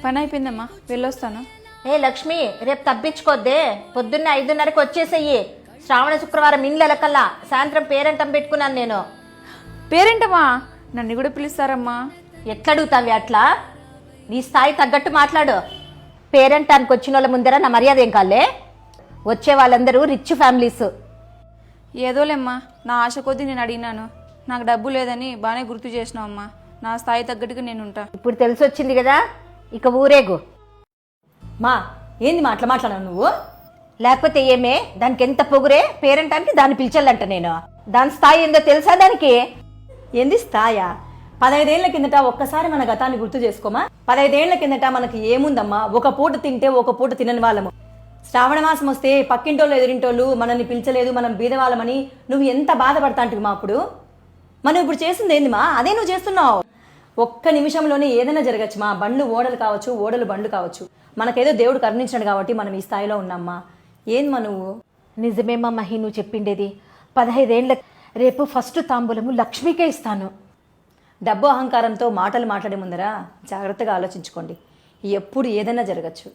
పని అయిపోయిందమ్మా, వెళ్ళొస్తాను. ఏ లక్ష్మి, రేపు తప్పించుకోద్దే. పొద్దున్నే 5:30కి వచ్చేసెయ్యి. శ్రావణ శుక్రవారం ఇండ్లకల్లా సాయంత్రం పేరెంటం పెట్టుకున్నాను నేను. పేరేంటమ్మా? నన్ను కూడా పిలుస్తారమ్మా. ఎట్లా అడుగుతావి అట్లా? నీ స్థాయి తగ్గట్టు మాట్లాడు. పేరెంటానికి వచ్చిన వాళ్ళ ముందర నా మర్యాద ఏం కాలే? వచ్చే వాళ్ళందరూ రిచ్ ఫ్యామిలీస్. ఏదోలేమ్మా, నా ఆశ కొద్దీ నేను అడిగినాను. నాకు డబ్బు లేదని బాగానే గుర్తు చేసినావు అమ్మా. నా స్థాయి తగ్గట్టుగా నేను ఉంటా. ఇప్పుడు తెలిసి వచ్చింది కదా, ఇక ఊరేగు. మా ఏంది మాట్లాడావు నువ్వు? లేకపోతే ఏమే, దానికి ఎంత పొగురే? పేరెంటానికి దాన్ని పిలిచాలంట నేను. దాని స్థాయి ఏందో తెలుసా దానికి? ఏంది స్థాయా? 15 ఏళ్ల కిందట ఒక్కసారి మన గతాన్ని గుర్తు చేసుకోమా. 15 ఏళ్ల కిందట మనకి ఏముందమ్మా? ఒక పూట తింటే ఒక పూట తినని వాళ్ళము. శ్రావణ మాసం వస్తే పక్కింటోళ్ళు ఎదురింటోళ్ళు మనల్ని పిలిచలేదు, మనం బీదవాళ్ళమని నువ్వు ఎంత బాధపడతాంటివి మా అప్పుడు. మనం ఇప్పుడు చేసింది ఏంది మా? అదే నువ్వు చేస్తున్నావు. ఒక్క నిమిషంలోనే ఏదైనా జరగచ్చు మా. బండ్లు ఓడలు కావచ్చు, ఓడలు బండ్లు కావచ్చు. మనకేదో దేవుడు కరుణించాడు కాబట్టి మనం ఈ స్థాయిలో ఉన్నామ్మా. ఏందమ్మా నువ్వు? నిజమేమా మహి నువ్వు చెప్పిండేది. 15 ఏళ్ళ రేపు ఫస్ట్ తాంబూలము లక్ష్మికే ఇస్తాను. డబ్బు అహంకారంతో మాటలు మాట్లాడే ముందరా జాగ్రత్తగా ఆలోచించుకోండి. ఎప్పుడు ఏదైనా జరగచ్చు.